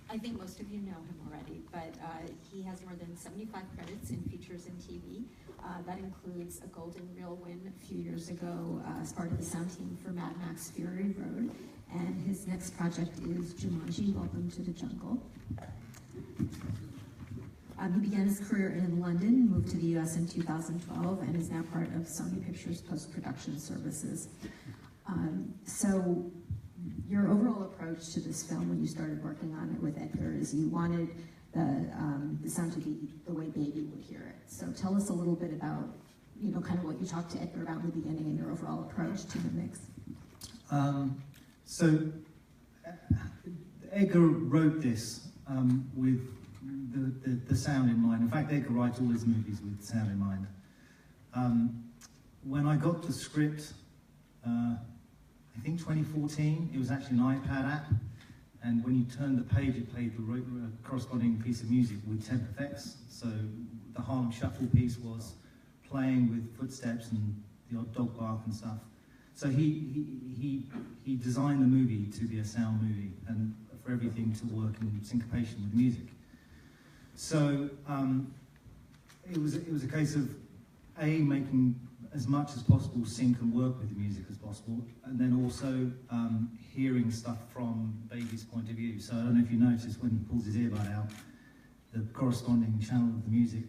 I think most of you know him already, but he has more than 75 credits in features and TV. That includes a Golden Reel win a few years ago as part of the sound team for Mad Max Fury Road. And his next project is Jumanji, Welcome to the Jungle. He began his career in London, moved to the US in 2012, and is now part of Sony Pictures post-production services. So your overall approach to this film when you started working on it with Edgar is you wanted the sound to be the way Baby would hear it. So tell us a little bit about, kind of what you talked to Edgar about in the beginning and your overall approach to the mix. So Edgar wrote this with the sound in mind. In fact, Edgar writes all his movies with sound in mind. When I got the script, I think 2014, it was actually an iPad app, and when you turned the page, it played the corresponding piece of music with temp effects. So the Harlem Shuffle piece was playing with footsteps and the odd dog bark and stuff. So he designed the movie to be a sound movie and for everything to work in syncopation with music. So it was a case of making as much as possible sync and work with the music as possible, and then also hearing stuff from Baby's point of view. So I don't know if you noticed when he pulls his earbud out, the corresponding channel of the music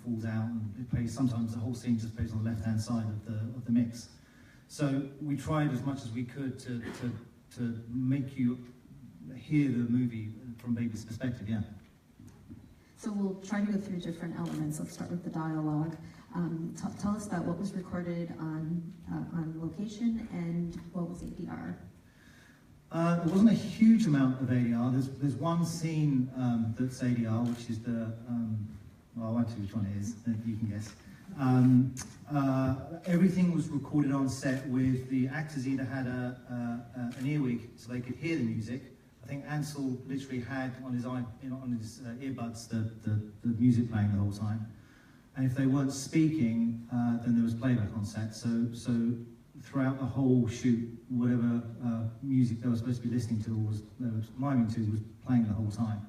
falls out, and it plays. Sometimes the whole scene just plays on the left-hand side of the mix. So we tried as much as we could to make you hear the movie from Baby's perspective. Yeah. So we'll try to go through different elements. Let's start with the dialogue. Tell us about what was recorded on location and what was ADR. There wasn't a huge amount of ADR. There's one scene that's ADR, which is the, well, I won't tell you which one it is, you can guess. Everything was recorded on set with the actors either had an earwig so they could hear the music. I think Ansel literally had on his earbuds the music playing the whole time. And if they weren't speaking, then there was playback on set. So throughout the whole shoot, whatever music they were supposed to be listening to or they were miming to was playing the whole time.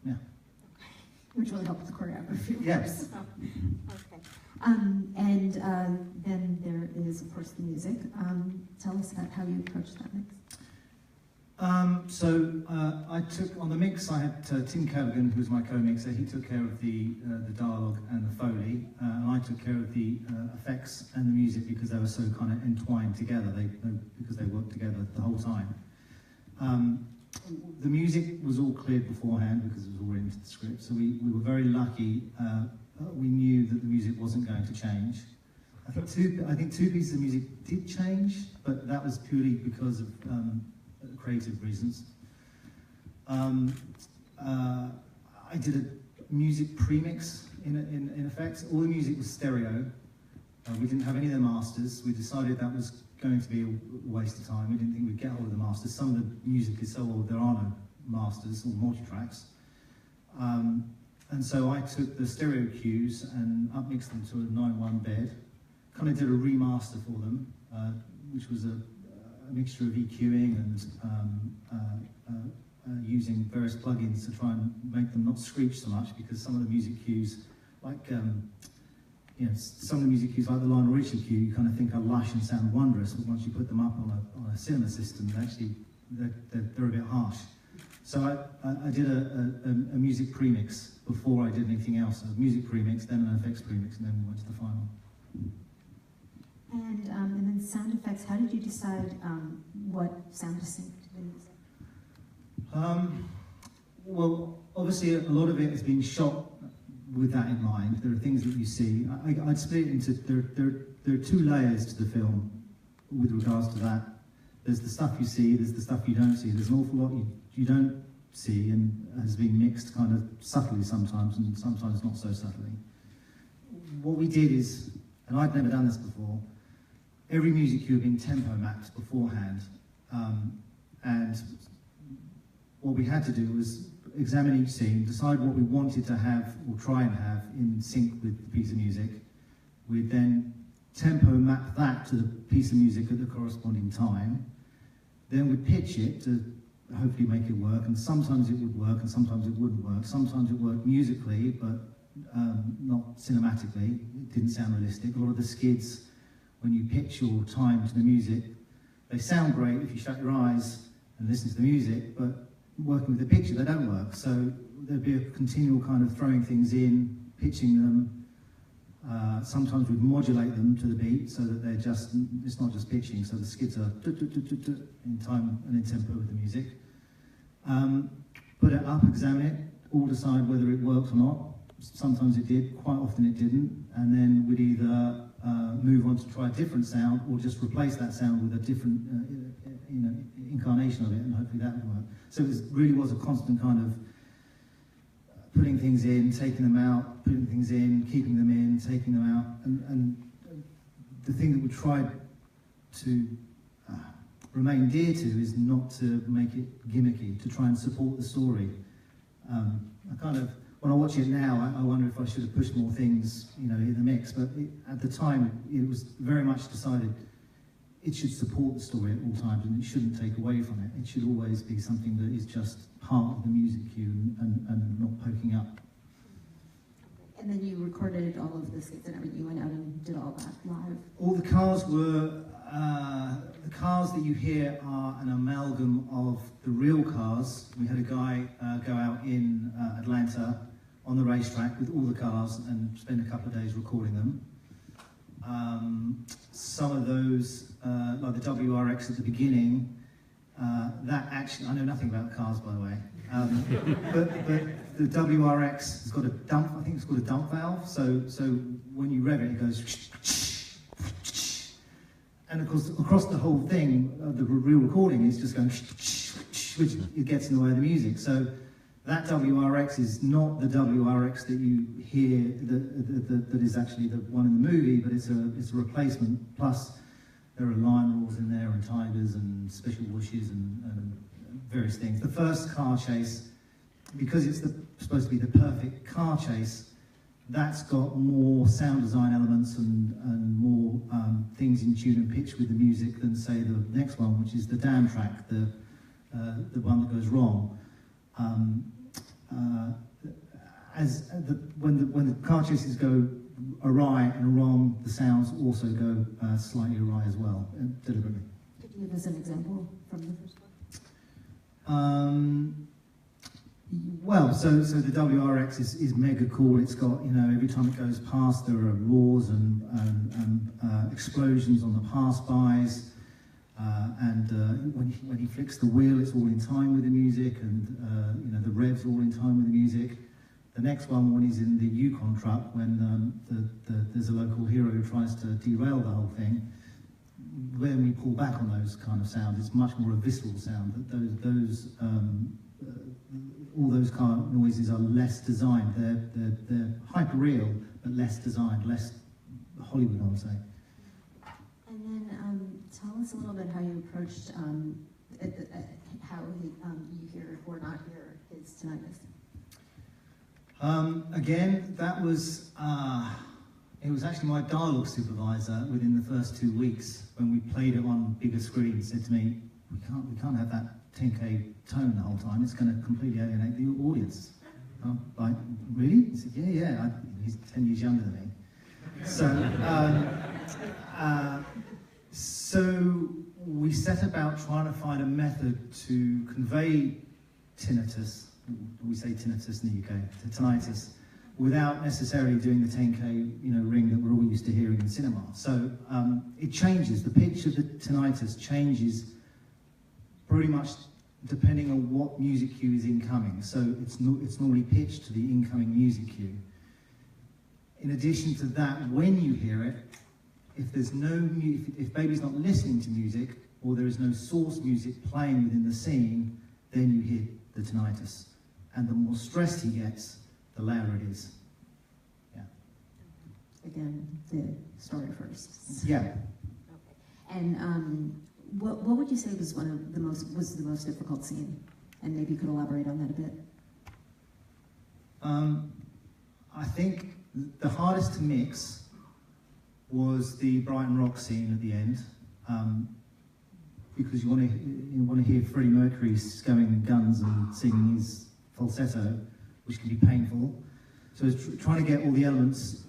Yeah. Which really helped the choreography, of yes. course. Oh, okay. And then there is, of course, the music. Tell us about how you approached that mix. I took, on the mix, I had Tim Callaghan, who was my co-mixer. He took care of the dialogue and the Foley, and I took care of the effects and the music because they were so kind of entwined together, because they worked together the whole time. The music was all cleared beforehand because it was all written into the script, so we were very lucky. We knew that the music wasn't going to change. I think two pieces of music did change, but that was purely because of creative reasons. I did a music premix in effect. All the music was stereo. We didn't have any of the masters. We decided that was going to be a waste of time. We didn't think we'd get hold of the masters. Some of the music is so old there are no masters or multi-tracks. And so I took the stereo cues and upmixed them to a 9/1 bed. Kind of did a remaster for them, which was a mixture of EQing and using various plugins to try and make them not screech so much, because some of the music cues, like some of the music cues, like the Lionel Richie cue, you kind of think are lush and sound wondrous, but once you put them up on a cinema system, actually they're a bit harsh. So I did a music premix before I did anything else. A music premix, then an effects premix, and then we went to the final. And then sound effects, how did you decide what sound to sync to the music? Well, obviously a lot of it has been shot with that in mind. There are things that you see. I'd split it into, there are two layers to the film with regards to that. There's the stuff you see, there's the stuff you don't see. There's an awful lot you don't see and has been mixed kind of subtly sometimes and sometimes not so subtly. What we did is, and I'd never done this before, every music cue had been tempo mapped beforehand, and what we had to do was examine each scene, decide what we wanted to have or try and have in sync with the piece of music. We'd then tempo map that to the piece of music at the corresponding time. Then we'd pitch it to hopefully make it work, and sometimes it would work and sometimes it wouldn't work. Sometimes it worked musically, but not cinematically. It didn't sound realistic. A lot of the skids, when you pitch your time to the music, they sound great if you shut your eyes and listen to the music, but working with the picture, they don't work. So there'd be a continual kind of throwing things in, pitching them. Sometimes we'd modulate them to the beat so that they're just, it's not just pitching, so the skids are in time and in tempo with the music. Put it up, examine it, all decide whether it works or not. Sometimes it did, quite often it didn't, and then we'd either move on to try a different sound or just replace that sound with a different incarnation of it, and hopefully that would work. So it really was a constant kind of putting things in, taking them out, putting things in, keeping them in, taking them out, and the thing that we tried to remain dear to is not to make it gimmicky, to try and support the story. When I watch it now, I wonder if I should have pushed more things, in the mix. But at the time, it was very much decided it should support the story at all times, and it shouldn't take away from it. It should always be something that is just part of the music cue and not poking up. And then you recorded all of the skits and everything. You went out and did all that live. All the cars were the cars that you hear are an amalgam of the real cars. We had a guy go out in Atlanta on the racetrack with all the cars and spend a couple of days recording them. Some of those, like the WRX at the beginning, that actually, I know nothing about cars, by the way, but the WRX has got a dump, I think it's called a dump valve, so when you rev it, it goes, and of course, across the whole thing, the real recording is just going, which it gets in the way of the music. So that WRX is not the WRX that you hear that is actually the one in the movie, but it's a replacement. Plus, there are line roars in there and tigers and special whooshes and various things. The first car chase, because it's supposed to be the perfect car chase, that's got more sound design elements and more things in tune and pitch with the music than, say, the next one, which is the damn track, the one that goes wrong. When the car chases go awry and wrong, the sounds also go slightly awry as well, deliberately. Could you give us an example from the first one? Well, so the WRX is mega cool. It's got, every time it goes past, there are roars and explosions on the pass-bys. When he flicks the wheel, it's all in time with the music, and the revs all in time with the music. The next one, when he's in the Yukon truck, when there's a local hero who tries to derail the whole thing, when we pull back on those kind of sounds, it's much more a visceral sound. All those car noises are less designed. They're hyper real, but less designed, less Hollywood, I would say. And then tell us a little bit how you approached how you hear or not hear his tinnitus. Again, that was it was actually my dialogue supervisor within the first 2 weeks when we played it on bigger screens. Said to me, "We can't have that 10K tone the whole time. It's going to completely alienate the audience." I'm like, really? He said, "Yeah. He's 10 years younger than me." So we set about trying to find a method to convey tinnitus. We say tinnitus in the UK, tinnitus, without necessarily doing the 10K, ring that we're all used to hearing in cinema. So it changes. The pitch of the tinnitus changes pretty much depending on what music cue is incoming. So it's normally pitched to the incoming music cue. In addition to that, when you hear it, if baby's not listening to music, or there is no source music playing within the scene, then you hear the tinnitus. And the more stressed he gets, the louder it is. Yeah. Again, the story first. Yeah. Okay. And what would you say was the most difficult scene? And maybe you could elaborate on that a bit. I think the hardest to mix was the Brighton Rock scene at the end. because you want to hear Freddie Mercury going guns and singing his falsetto, which can be painful. So it's trying to get all the elements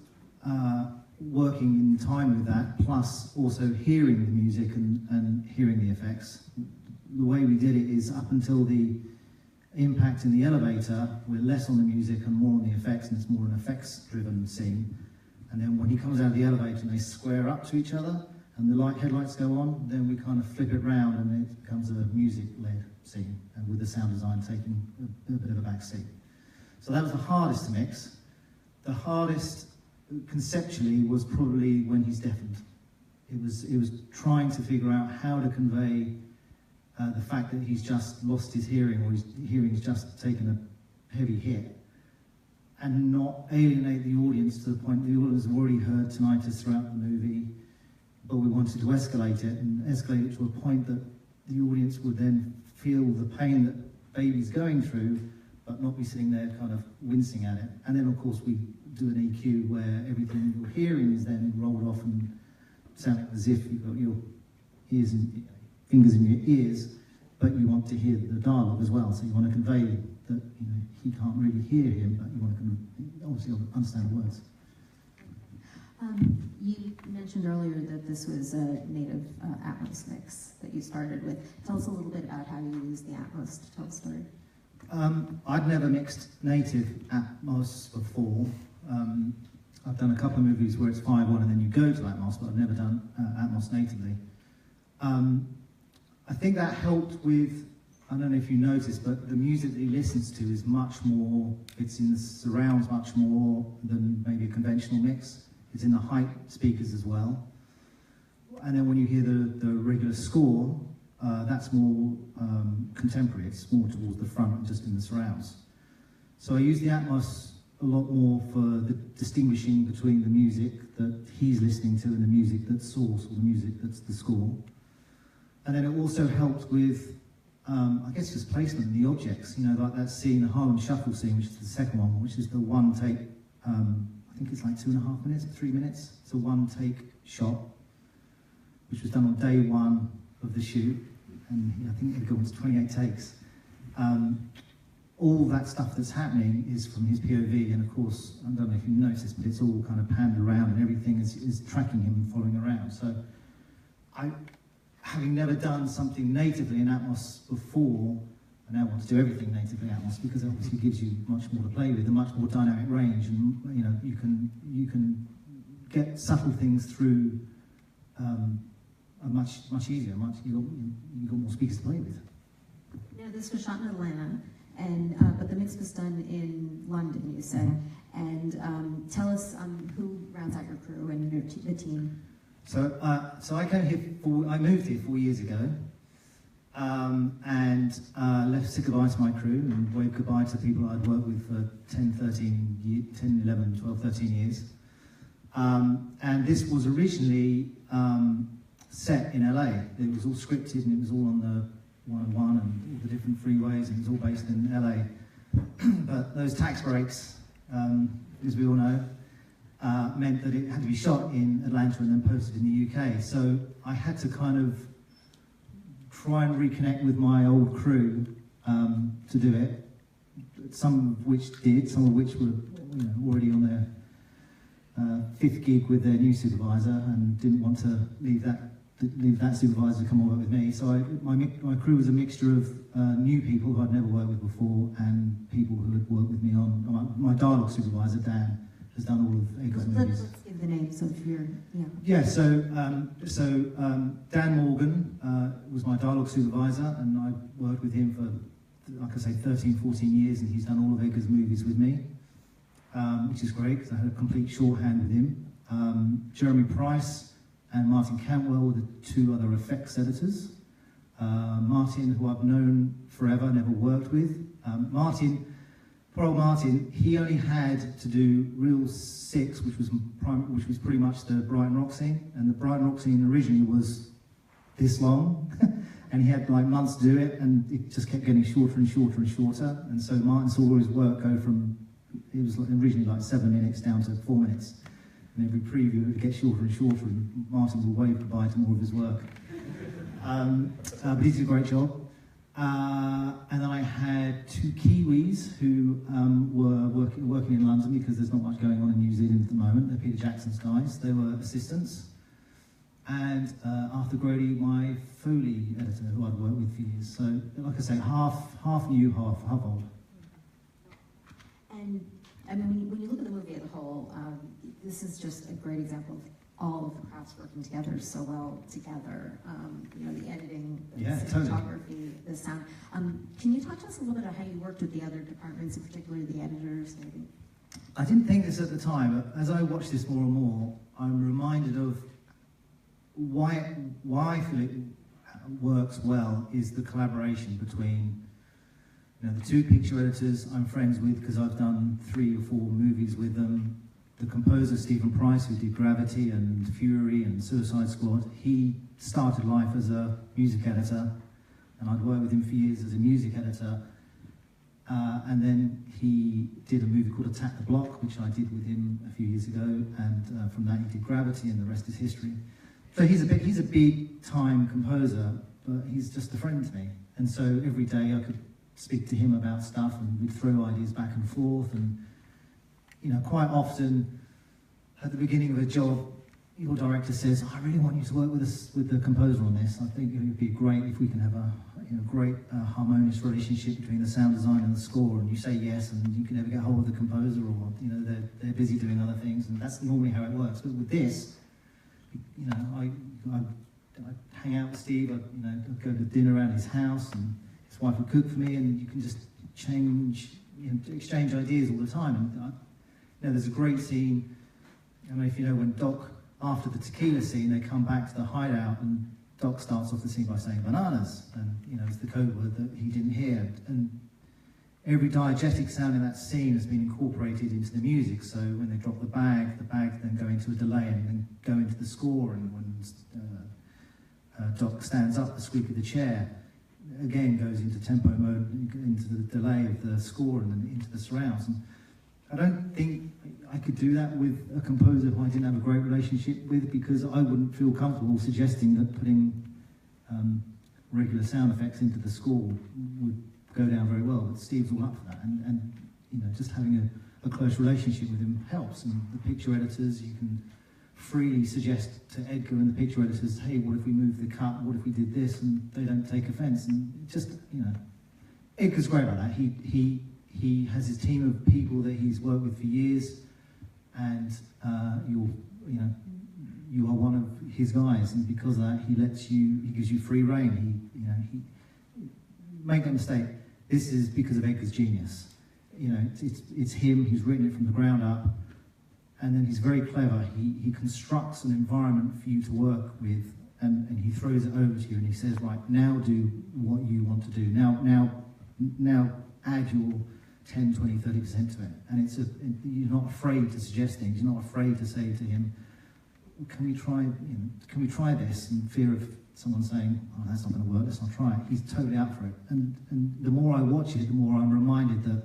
working in time with that, plus also hearing the music and hearing the effects. The way we did it is up until the impact in the elevator, we're less on the music and more on the effects, and it's more an effects-driven scene. And then when he comes out of the elevator and they square up to each other, and the headlights go on, then we kind of flip it round and it becomes a music-led scene, and with the sound design taking a bit of a back seat. So that was the hardest to mix. The hardest conceptually was probably when he's deafened. It was trying to figure out how to convey the fact that he's just lost his hearing, or his hearing's just taken a heavy hit, and not alienate the audience to the point the audience have already heard tinnitus throughout the movie, but we wanted to escalate it to a point that the audience would then feel the pain that baby's going through, but not be sitting there kind of wincing at it. And then of course we do an EQ where everything you're hearing is then rolled off and sounding as if you've got your ears and fingers in your ears, but you want to hear the dialogue as well. So you want to convey that he can't really hear him, but you want to obviously understand the words. You mentioned earlier that this was a native Atmos mix that you started with. Tell us a little bit about how you used the Atmos to tell the story. I'd never mixed native Atmos before. I've done a couple of movies where it's 5.1 and then you go to Atmos, but I've never done Atmos natively. I think that helped with, I don't know if you noticed, but the music that he listens to is much more, it's in the surrounds much more than maybe a conventional mix. It's in the height speakers as well. And then when you hear the regular score, that's more contemporary. It's more towards the front and just in the surrounds. So I use the Atmos a lot more for the distinguishing between the music that he's listening to and the music that's source, or the music that's the score. And then it also helped with, I guess, just placement of the objects. Like that scene, the Harlem Shuffle scene, which is the second one, which is the one take, I think it's like 2.5 minutes, 3 minutes. It's a one take shot, which was done on day one of the shoot, and I think it goes 28 takes. All that stuff that's happening is from his POV, and of course, I don't know if you noticed, but it's all kind of panned around, and everything is tracking him and following around. So, having never done something natively in Atmos before, I now want to do everything natively in Atmos, because it obviously gives you much more to play with, a much more dynamic range, and you can get subtle things through much easier. You've got more speakers to play with. Now, this was shot in Atlanta, and but the mix was done in London, you said. And tell us who rounds out your crew and the team. So I came here. I moved here 4 years ago, and left say goodbye to my crew and waved goodbye to people I'd worked with for 10, 11, 12, 13 years. And this was originally set in LA. It was all scripted and it was all on the 101 and all the different freeways, and it was all based in LA. But those tax breaks, as we all know, meant that it had to be shot in Atlanta and then posted in the UK. So I had to kind of try and reconnect with my old crew to do it. Some of which did, some of which were already on their fifth gig with their new supervisor and didn't want to leave that supervisor to come and work with me. So my crew was a mixture of new people who I'd never worked with before and people who had worked with me on. My dialogue supervisor, Dan, has done all of Eggers movies. Let's give the names of your, Yeah, so Dan Morgan was my dialogue supervisor, and I worked with him for, like I say, 13, 14 years, and he's done all of Eggers movies with me, which is great, because I had a complete shorthand with him. Jeremy Price and Martin Cantwell were the two other effects editors. Martin, who I've known forever, never worked with. Poor old Martin, he only had to do Reel 6, which was pretty much the Brighton Rock scene, and the Brighton Rock scene originally was this long, and he had like months to do it, and it just kept getting shorter and shorter and shorter, and so Martin saw his work go from, it was originally like 7 minutes down to 4 minutes, and every preview it would get shorter and shorter, and Martin would wave goodbye to more of his work. But he did a great job. And then I had two Kiwis who were working in London because there's not much going on in New Zealand at the moment. They're Peter Jackson's guys. They were assistants. And Arthur Grody, my Foley editor, who I'd worked with for years. So, like I say, half new, half old. And I mean, when you look at the movie as a whole, this is just a great example of all of the crafts working together so well together. You know, the editing, the cinematography, the sound. Can you talk to us a little bit about how you worked with the other departments, in particular the editors? Maybe? I didn't think this at the time, but as I watch this more and more, I'm reminded of why I feel it works well is the collaboration between, you know, the two picture editors I'm friends with because I've done 3 or 4 movies with them. The composer Stephen Price, who did Gravity and Fury and Suicide Squad, he started life as a music editor, and I'd worked with him for years as a music editor. And then he did a movie called Attack the Block, which I did with him a few years ago, and from that he did Gravity, and the rest is history. So he's a big time composer, but he's just a friend to me. And so every day I could speak to him about stuff, and we'd throw ideas back and forth. And you know, quite often at the beginning of a job, your director says, "I really want you to work with the composer on this. I think it would be great if we can have a great harmonious relationship between the sound design and the score." And you say yes, and you can never get hold of the composer, or you know they're busy doing other things, and that's normally how it works. But with this, you know, I hang out with Steve. I'd go to dinner around his house, and his wife would cook for me, and you can just exchange ideas all the time. And there's a great scene. I don't know if you know when Doc, after the tequila scene, they come back to the hideout, and Doc starts off the scene by saying bananas, and you know it's the code word that he didn't hear. And every diegetic sound in that scene has been incorporated into the music. So when they drop the bag then go into a delay and then go into the score. And when Doc stands up, the squeak of the chair again goes into tempo mode, into the delay of the score, and then into the surrounds. And I don't think I could do that with a composer who I didn't have a great relationship with, because I wouldn't feel comfortable suggesting that putting regular sound effects into the score would go down very well. But Steve's all up for that, and you know, just having a close relationship with him helps. And the picture editors, you can freely suggest to Edgar and the picture editors, "Hey, what if we move the cut? What if we did this?" And they don't take offence. And just, you know, Edgar's great about that. He has his team of people that he's worked with for years, and you are one of his guys, and because of that, he gives you free rein. He make no mistake, this is because of Edgar's genius. You know, it's him. He's written it from the ground up, and then he's very clever. He constructs an environment for you to work with, and he throws it over to you, and he says, "Right, now do what you want to do. Now add your 10, 20, 30% to it." And you're not afraid to suggest things. You're not afraid to say to him, "Can we try this?" In fear of someone saying, "Oh, that's not going to work, let's not try it." He's totally out for it. And the more I watch it, the more I'm reminded that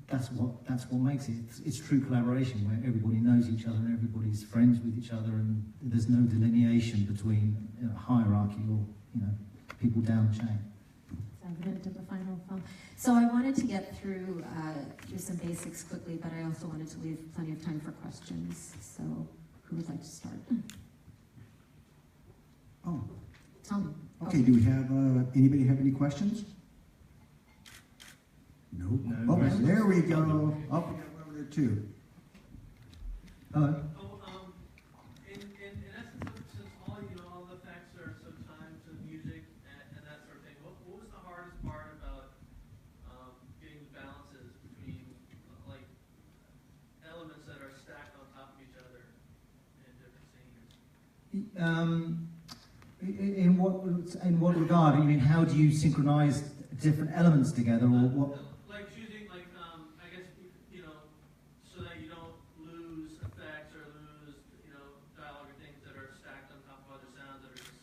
that's what makes it. It's true collaboration, where everybody knows each other and everybody's friends with each other, and there's no delineation between hierarchy or people down the chain. Evident of the final film. So I wanted to get through some basics quickly, but I also wanted to leave plenty of time for questions. So who would like to start? Oh. Tell me. Okay, do we have, anybody have any questions? No. Oh, there we go. Oh, we got one over there too. Hello. In essence, since all the effects are sometimes to music and that sort of thing, what was the hardest part about getting the balances between like elements that are stacked on top of each other in different scenes? In what regard? I mean, how do you synchronize different elements together, or what? Like choosing, I guess, so that you don't lose effects or lose, dialogue or things that are stacked on top of other sounds that are just,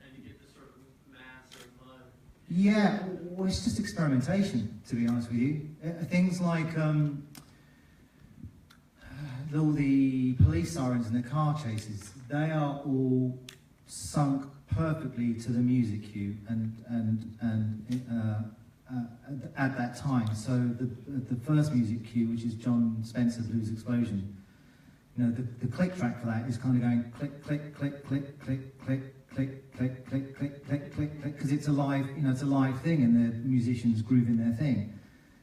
and you get this sort of mass of mud. Yeah, well, it's just experimentation, to be honest with you. Things like all the police sirens and the car chases, they are all sunk perfectly to the music cue at that time. So the first music cue, which is John Spencer Blues Explosion, you know, the click track for that is kind of going click, click, click, click, click, click, click, click, click, click, click, click, click, because it's a live, you know, it's a live thing, and the musicians grooving their thing.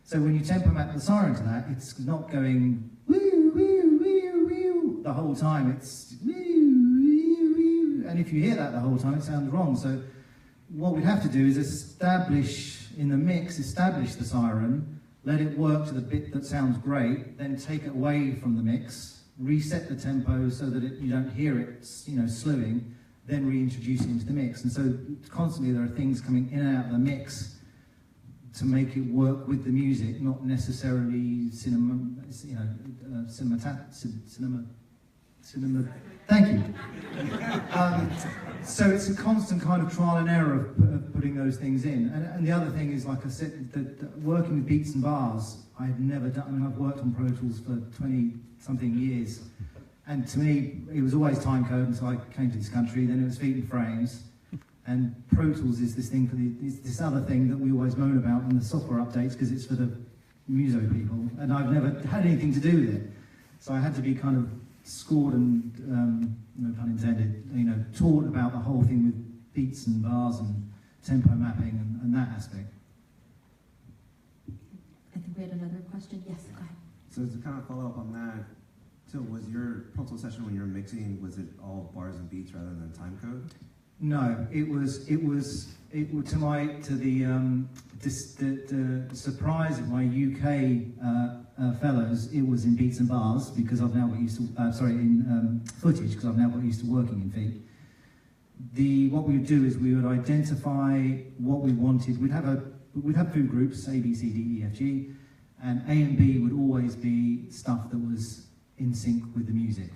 So when you tempo map the siren to that, it's not going woo, woo, woo, woo the whole time. It's woo, woo, woo, and if you hear that the whole time, it sounds wrong. So what we'd have to do is establish in the mix, establish the siren, let it work to the bit that sounds great, then take it away from the mix, reset the tempo so that you don't hear it, you know, slewing, then reintroduce it into the mix. And so constantly there are things coming in and out of the mix to make it work with the music, not necessarily cinema. Thank you. So it's a constant kind of trial and error of putting those things in. And the other thing is, like I said, that working with beats and bars, I've never done. I mean, I've worked on Pro Tools for 20-something years, and to me, it was always time code until I came to this country. Then it was feet and frames. And Pro Tools is this thing this other thing that we always moan about in the software updates, because it's for the muso people, and I've never had anything to do with it. So I had to be kind of scored and, no pun intended, you know, taught about the whole thing with beats and bars and tempo mapping and that aspect. I think we had another question. Yes, go ahead. So to kind of follow up on that, so was your Pro Tools session when you were mixing, was it all bars and beats rather than time code? No, it was to the surprise of my UK fellows, it was in beats and bars, because I've now got used to in footage, because I've now got used to working in feet. What we would do is we would identify what we wanted. We'd have food groups, A, B, C, D, E, F, G, and A and B would always be stuff that was in sync with the music.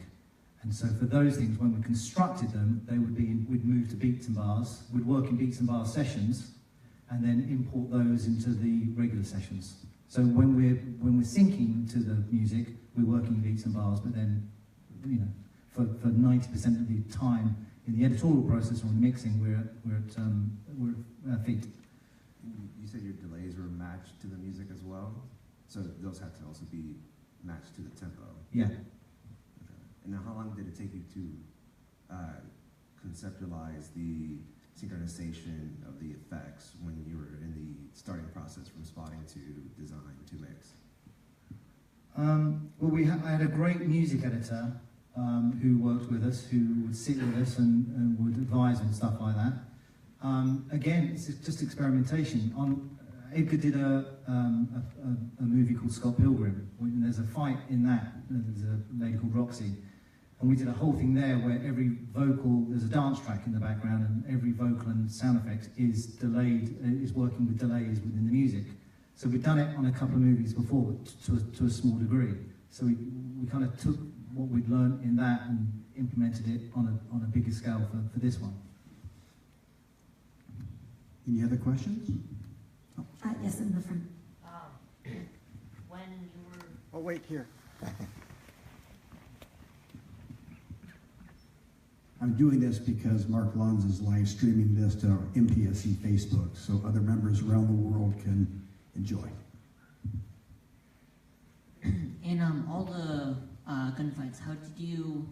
And so for those things, when we constructed them, we'd move to beats and bars, we'd work in beats and bars sessions, and then import those into the regular sessions. So when we're syncing to the music, we're working beats and bars, but then, you know, for 90% of the time in the editorial process or in the mixing, we're at feet. You said your delays were matched to the music as well, so those had to also be matched to the tempo. Yeah. And now, how long did it take you to conceptualize the synchronization of the effects when you were in the starting process from spotting to design to mix? Well, I had a great music editor who worked with us, who would sit with us and would advise on stuff like that. Again, it's just experimentation. Edgar did a movie called Scott Pilgrim. There's a fight in that. There's a lady called Roxy. And we did a whole thing there where every vocal, there's a dance track in the background, and every vocal and sound effect is delayed, is working with delays within the music. So we've done it on a couple of movies before, to a small degree. So we kind of took what we'd learned in that and implemented it on a bigger scale for this one. Any other questions? Yes, in the front. When you were... Oh, wait, here. I'm doing this because Mark Lunds is live streaming this to our MPSC Facebook, so other members around the world can enjoy. In all the gunfights, how did you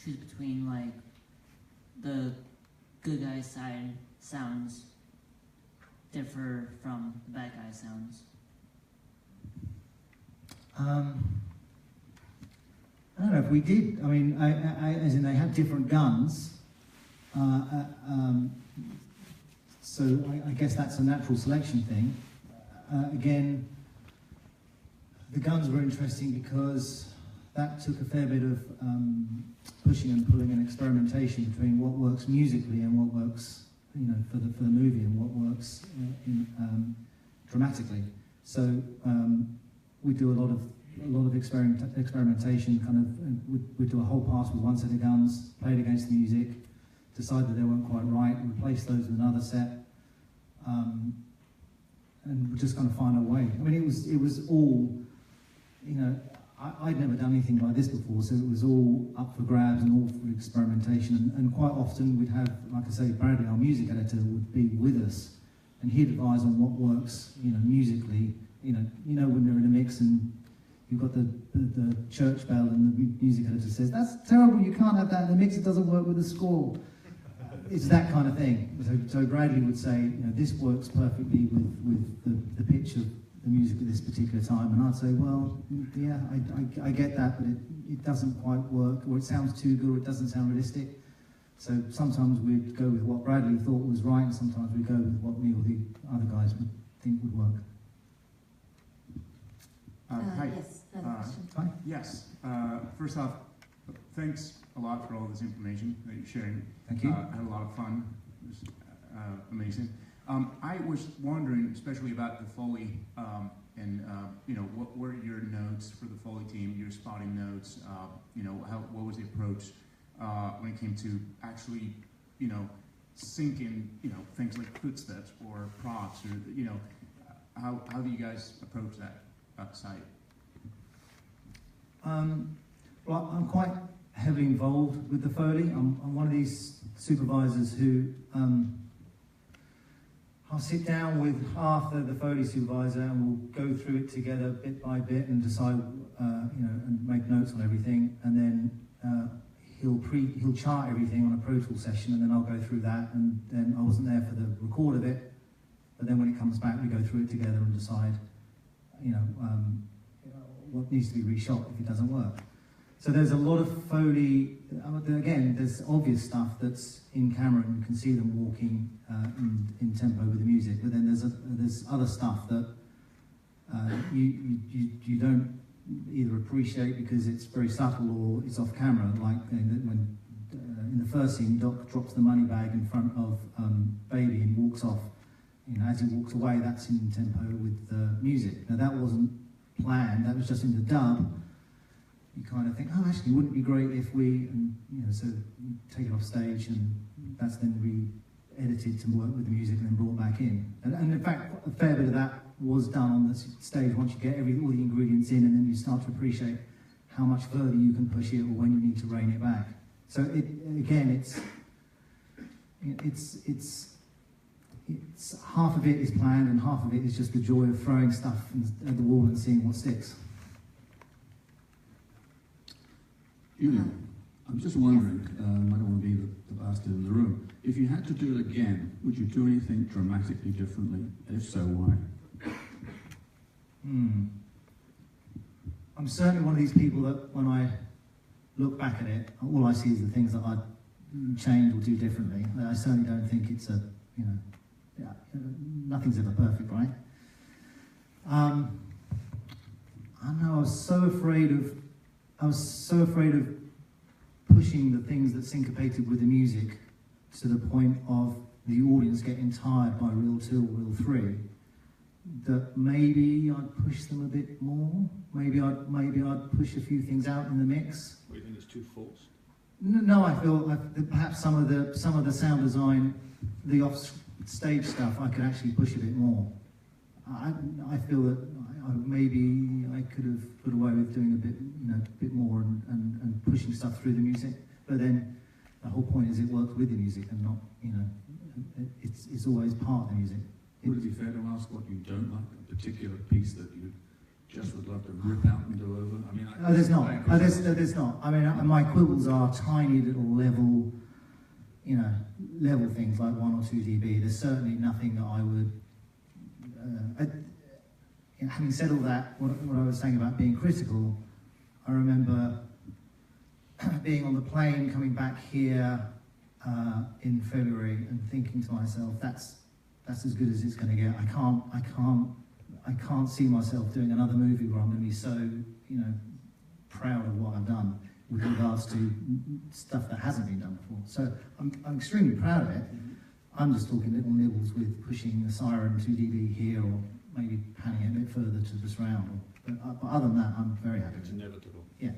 choose between like the good guy side sounds differ from the bad guy sounds? I don't know if we did. I mean, as in they have different guns. So I guess that's a natural selection thing. Again, the guns were interesting because that took a fair bit of pushing and pulling and experimentation between what works musically and what works, you know, for the movie, and what works dramatically. So we do a lot of experimentation. Kind of, we'd do a whole pass with one set of guns, play it against the music, decide that they weren't quite right, replace those with another set, and we just kind of find a way. I mean, it was all, you know, I'd never done anything like this before, so it was all up for grabs and all for experimentation. And quite often we'd have, like I say, Bradley, our music editor, would be with us, and he'd advise on what works, musically. When they're in a mix and you've got the church bell and the music editor says, "That's terrible, you can't have that in the mix, it doesn't work with the score." It's that kind of thing. So Bradley would say, this works perfectly with the pitch of the music at this particular time, and I'd say, well, yeah, I get that, but it doesn't quite work, or it sounds too good, or it doesn't sound realistic. So sometimes we'd go with what Bradley thought was right, and sometimes we'd go with what me or the other guys would think would work. Hi. Yes, another question. Hi. Yes. First off, thanks a lot for all this information that you're sharing. Thank you. I had a lot of fun. It was amazing. I was wondering, especially about the Foley, what were your notes for the Foley team? Your spotting notes. What was the approach when it came to actually, syncing, things like footsteps or props, or how do you guys approach that site? Well, I'm quite heavily involved with the Foley. I'm one of these supervisors who I'll sit down with Arthur, the Foley supervisor, and we'll go through it together bit by bit and decide, and make notes on everything. And then he'll chart everything on a Pro Tool session, and then I'll go through that. And then I wasn't there for the record of it, but then when it comes back, we go through it together and decide, what needs to be reshot if it doesn't work. So there's a lot of Foley. Again, there's obvious stuff that's in camera and you can see them walking in tempo with the music. But then there's other stuff that you don't either appreciate because it's very subtle or it's off camera. Like when in the first scene, Doc drops the money bag in front of Baby and walks off. As he walks away, that's in tempo with the music. Now that wasn't planned. That was just in the dub. You kind of think, actually, wouldn't it be great if we, so you take it off stage, and that's then re-edited to work with the music and then brought back in. And in fact, a fair bit of that was done on the stage once you get all the ingredients in, and then you start to appreciate how much further you can push it or when you need to rein it back. So it's half of it is planned and half of it is just the joy of throwing stuff at the wall and seeing what sticks. Julian, I'm just wondering, I don't want to be the bastard in the room. If you had to do it again, would you do anything dramatically differently? If so, why? I'm certainly one of these people that when I look back at it, all I see is the things that I'd change or do differently. I certainly don't think it's nothing's ever perfect, right? I know I was so afraid of pushing the things that syncopated with the music to the point of the audience getting tired by reel 2 or reel 3, that maybe I'd push them a bit more. Maybe I'd push a few things out in the mix. What, do you think it's too forced? No, I feel that perhaps some of the sound design, the off-stage stuff, I could actually push a bit more. I feel that maybe I could have put away with doing a bit more and pushing stuff through the music. But then the whole point is it works with the music and not, it's always part of the music. Would it be fair to ask what you don't like, a particular piece that you just would love to rip out and go over? I mean, there's not. There's not. I mean, my quibbles are tiny little level things like 1 or 2 dB. There's certainly nothing that I would. Having said all that, what I was saying about being critical, I remember being on the plane coming back here in February and thinking to myself, that's as good as it's going to get. I can't see myself doing another movie where I'm going to be so proud of what I've done with regards to stuff that hasn't been done before. So I'm extremely proud of it. I'm just talking little nibbles with pushing the siren 2 dB here or maybe panning it a bit further to the surround. But other than that, I'm very happy. It's inevitable. Yeah.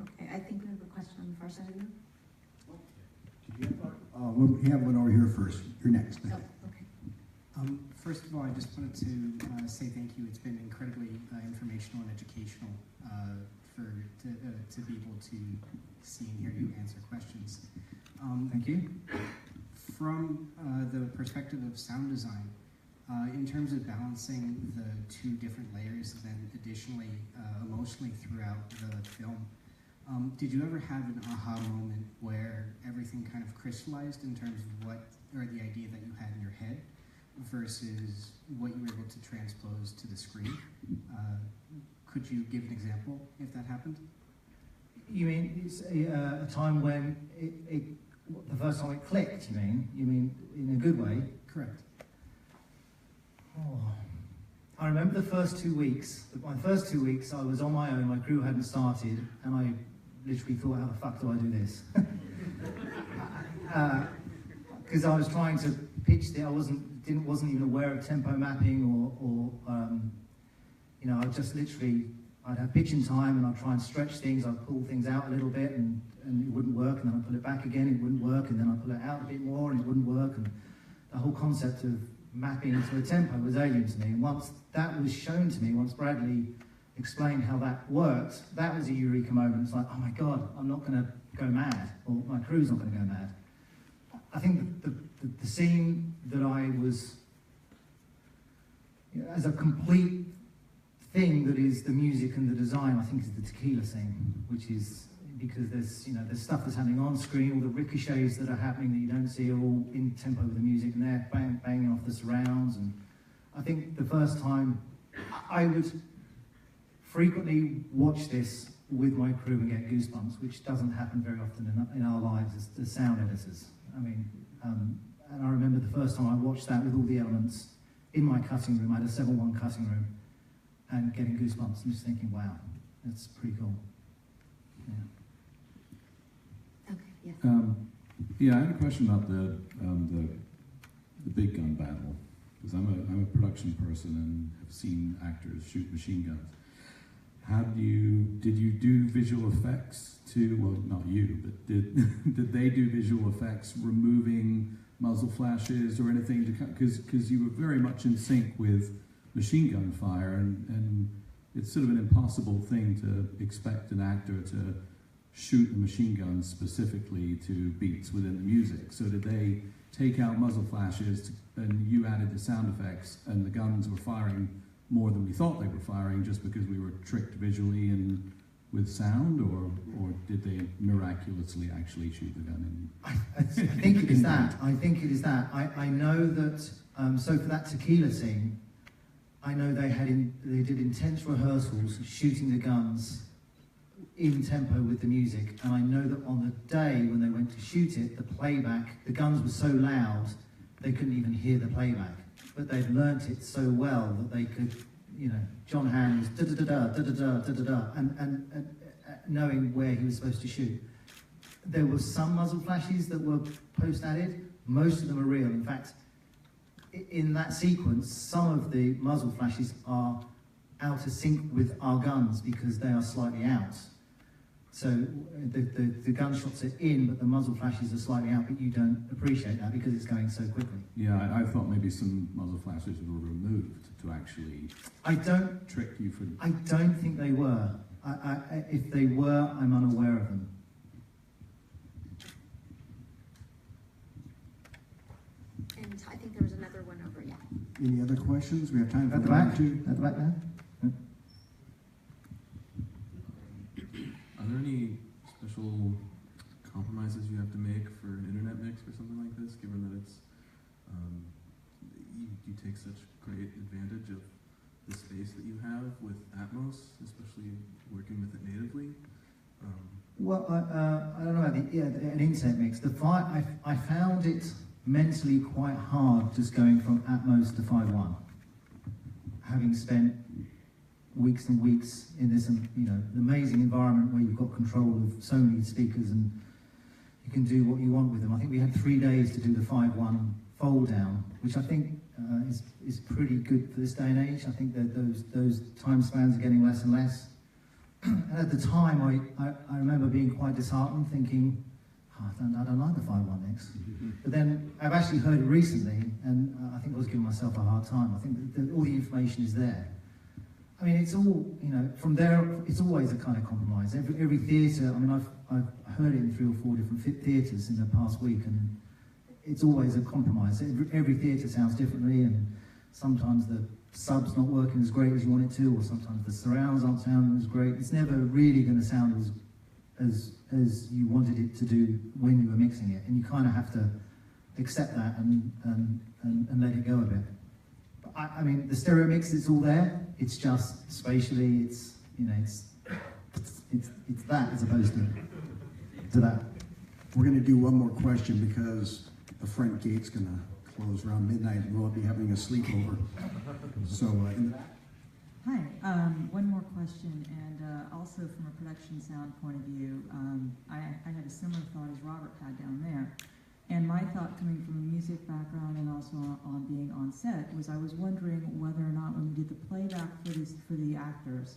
Okay, I think we have a question on the far side of you. We have one over here first. You're next. Oh, okay. First of all, I just wanted to say thank you. It's been incredibly informational and educational for to be able to see and hear you answer questions. Thank you. From the perspective of sound design, in terms of balancing the two different layers and then additionally emotionally throughout the film, did you ever have an aha moment where everything kind of crystallized in terms of what, or the idea that you had in your head versus what you were able to transpose to the screen? Could you give an example if that happened? You mean it's a time when the first time it clicked, you mean? You mean in a good way? Correct. Oh. I remember the first 2 weeks. My first 2 weeks, I was on my own, my crew hadn't started, and I literally thought, how the fuck do I do this? Because I was trying to pitch it, I wasn't even aware of tempo mapping or you know, I just literally, I'd have pitching time and I'd try and stretch things, I'd pull things out a little bit and it wouldn't work, and then I'd pull it back again, it wouldn't work, and then I'd pull it out a bit more and it wouldn't work, and the whole concept of mapping to a tempo was alien to me. And once that was shown to me, once Bradley explained how that worked, that was a eureka moment. It's like, oh my God, I'm not going to go mad, or my crew's not going to go mad. I think the scene that I was, you know, as a complete thing that is the music and the design, I think is the tequila scene, which is because there's, you know, there's stuff that's happening on screen, all the ricochets that are happening that you don't see are all in tempo with the music, and they're banging off the surrounds. And I think the first time I would frequently watch this with my crew and get goosebumps, which doesn't happen very often in our lives as sound editors. I mean, and I remember the first time I watched that with all the elements in my cutting room. I had a 7:1 cutting room, and getting goosebumps and just thinking, wow, that's pretty cool. Yeah. Okay, yes. Yeah, I had a question about the big gun battle, because I'm a production person and have seen actors shoot machine guns. Did you do visual effects too? Well, not you, but did they do visual effects, removing muzzle flashes or anything? Because you were very much in sync with machine gun fire, and it's sort of an impossible thing to expect an actor to shoot the machine gun specifically to beats within the music. So did they take out muzzle flashes and you added the sound effects, and the guns were firing more than we thought they were firing just because we were tricked visually and with sound, or did they miraculously actually shoot the gun in? I think it is that. I think it is that. I know that, so for that tequila scene, I know they did intense rehearsals shooting the guns in tempo with the music, and I know that on the day when they went to shoot it, the playback, the guns were so loud they couldn't even hear the playback, but they'd learnt it so well that they could, you know, John Hamm was da-da-da-da, da-da-da, da-da-da, and knowing where he was supposed to shoot. There were some muzzle flashes that were post-added, most of them are real. In fact, in that sequence, some of the muzzle flashes are out of sync with our guns because they are slightly out. So the gunshots are in, but the muzzle flashes are slightly out, but you don't appreciate that because it's going so quickly. Yeah, I thought maybe some muzzle flashes were removed to actually trick you for... I don't think they were. If they were, I'm unaware of them. And I think there was another one over, yeah. Any other questions? We have time for At the back? two. At the back there? Are there any special compromises you have to make for an internet mix or something like this, given that it's you take such great advantage of the space that you have with Atmos, especially working with it natively? Well, I don't know about an internet mix. I found it mentally quite hard just going from Atmos to 5.1, having spent weeks and weeks in this, you know, an amazing environment where you've got control of so many speakers and you can do what you want with them. I think we had 3 days to do the 5.1 fold down, which I think is pretty good for this day and age. I think that those time spans are getting less and less. And at the time, I remember being quite disheartened, thinking, oh, I don't like the 5.1 mix. But then I've actually heard it recently, and I think I was giving myself a hard time. I think that all the information is there. I mean, it's all, from there, it's always a kind of compromise. Every theatre, I mean, I've heard it in 3 or 4 different theatres in the past week, and it's always a compromise. Every theatre sounds differently, and sometimes the sub's not working as great as you want it to, or sometimes the surrounds aren't sounding as great. It's never really going to sound as you wanted it to do when you were mixing it, and you kind of have to accept that and let it go a bit. But I mean, the stereo mix is all there. It's just spatially, it's that as opposed to that. We're going to do one more question because the front gate's going to close around midnight and we'll be having a sleepover. So, in the back. Hi, one more question, and also from a production sound point of view, I had a similar thought as Robert had down there. And my thought, coming from a music background and also on being on set, was I was wondering whether or not when you did the playback for the actors,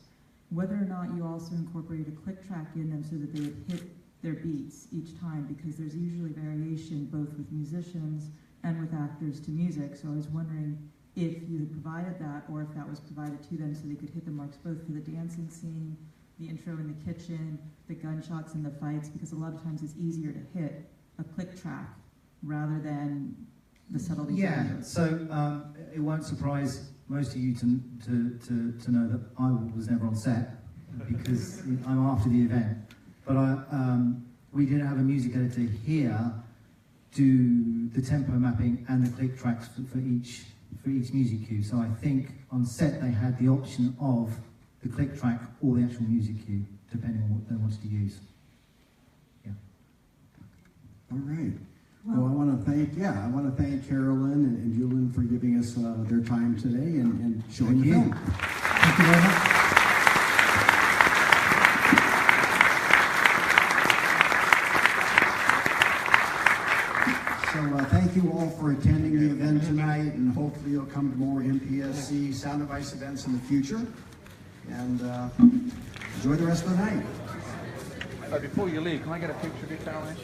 whether or not you also incorporated a click track in them so that they would hit their beats each time, because there's usually variation both with musicians and with actors to music. So I was wondering if you had provided that, or if that was provided to them so they could hit the marks both for the dancing scene, the intro in the kitchen, the gunshots and the fights, because a lot of times it's easier to hit a click track rather than the subtleties. Yeah, so it won't surprise most of you to know that I was never on set because I'm after the event. But we did have a music editor here do the tempo mapping and the click tracks for each music cue. So I think on set they had the option of the click track or the actual music cue, depending on what they wanted to use. Yeah. All right. Well, I want to thank Carolyn and Julian for giving us their time today and showing the film. Thank you very much. So thank you all for attending the event tonight, and hopefully you'll come to more MPSC Sound Device events in the future. And enjoy the rest of the night. Before you leave, can I get a picture of you, Caroline?